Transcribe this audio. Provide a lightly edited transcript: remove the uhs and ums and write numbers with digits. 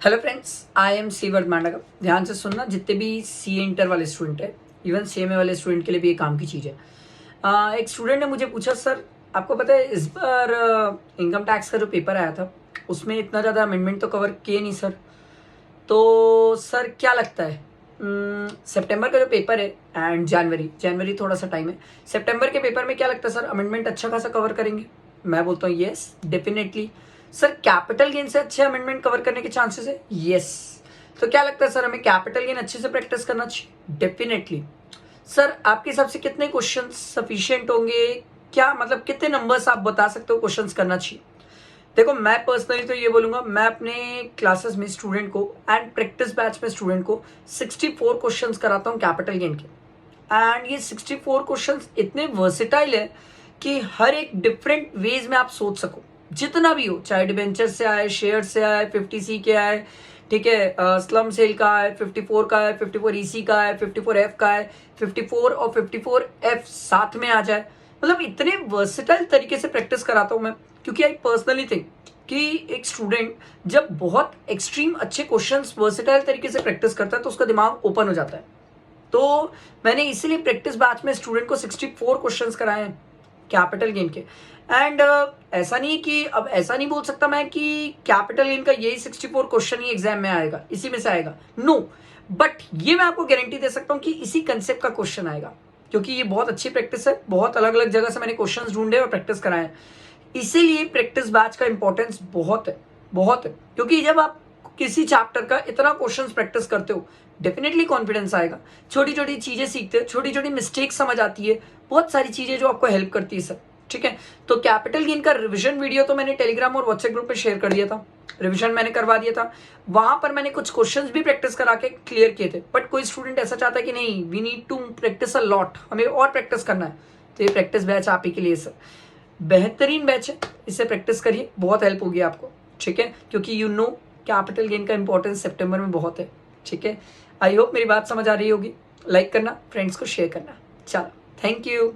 Hello friends, I am सीवर्ड मांडगा। ध्यान से सुनना, जितने भी सी इंटर वाले स्टूडेंट है, इवन CMA वाले स्टूडेंट के लिए भी ये काम की चीज़ है। एक स्टूडेंट ने मुझे पूछा, सर आपको पता है इस बार इनकम टैक्स का जो पेपर आया था उसमें इतना ज़्यादा अमेंडमेंट तो कवर किए नहीं सर। तो सर क्या लगता है सितंबर का जो पेपर है एंड जनवरी थोड़ा सा टाइम है, सितंबर के पेपर में क्या लगता है सर अमेंडमेंट अच्छा खासा कवर करेंगे? मैं बोलता हूँ yes definitely. Sir capital gain से अच्छे अमेंडमेंट कवर करने के चांसेस है? यस। तो क्या लगता है सर हमें कैपिटल गेन अच्छे से प्रैक्टिस करना चाहिए? डेफिनेटली। सर आपके हिसाब से कितने क्वेश्चन सफिशिएंट होंगे? क्या मतलब कितने नंबर्स आप बता सकते हो क्वेश्चंस करना चाहिए? देखो, मैं पर्सनली तो ये बोलूंगा, मैं अपने क्लासेस में स्टूडेंट को एंड प्रैक्टिस बैच में स्टूडेंट को 64 क्वेश्चंस कराता हूँ कैपिटल गेन के। एंड ये 64 क्वेश्चंस इतने वर्सेटाइल है कि हर एक डिफरेंट वेज में आप सोच सको, जितना भी हो, चाहे डिबेंचर से आए, शेयर से आए, 50C के आए, ठीक है, स्लम सेल का है, 54 का है, 54EC का है, 54F का है, 54 और 54F साथ में आ जाए। मतलब इतने वर्सेटाइल तरीके से प्रैक्टिस कराता हूँ मैं, क्योंकि आई पर्सनली थिंक कि एक स्टूडेंट जब बहुत एक्सट्रीम अच्छे क्वेश्चंस वर्सेटाइल तरीके से प्रैक्टिस करता है तो उसका दिमाग ओपन हो जाता है। तो मैंने इसीलिए प्रैक्टिस बैच में स्टूडेंट को 64 क्वेश्चंस कराए हैं कैपिटल गेन के। एंड ऐसा नहीं कि अब ऐसा नहीं बोल सकता मैं कि कैपिटल गेन का यही 64 क्वेश्चन ही एग्जाम में आएगा, इसी में से आएगा, नो। बट ये मैं आपको गारंटी दे सकता हूँ कि इसी कंसेप्ट का क्वेश्चन आएगा, क्योंकि ये बहुत अच्छी प्रैक्टिस है। बहुत अलग अलग जगह से मैंने क्वेश्चंस ढूंढे और प्रैक्टिस कराए हैं। इसीलिए प्रैक्टिस बैच का इंपॉर्टेंस बहुत है, बहुत है। क्योंकि जब आप किसी चैप्टर का इतना क्वेश्चंस प्रैक्टिस करते हो, डेफिनेटली कॉन्फिडेंस आएगा। छोटी छोटी चीजें सीखते हैं, छोटी छोटी मिस्टेक समझ आती है, बहुत सारी चीजें जो आपको हेल्प करती है सर। ठीक है, तो कैपिटल गेन का रिवीजन वीडियो तो मैंने टेलीग्राम और व्हाट्सएप ग्रुप पे शेयर कर दिया था, रिवीजन मैंने करवा दिया था। वहां पर मैंने कुछ क्वेश्चंस भी प्रैक्टिस करा के क्लियर किए थे। बट कोई स्टूडेंट ऐसा चाहता है कि नहीं, we need to practice a lot, हमें और प्रैक्टिस करना है, तो ये प्रैक्टिस बैच आप ही के लिए सर बेहतरीन बैच है। इससे प्रैक्टिस करिए, बहुत हेल्प होगी आपको। ठीक है, क्योंकि यू नो कैपिटल गेन का इंपॉर्टेंस सितंबर में बहुत है। ठीक है, आई होप मेरी बात समझ आ रही होगी। लाइक करना, फ्रेंड्स को शेयर करना। चलो, थैंक यू।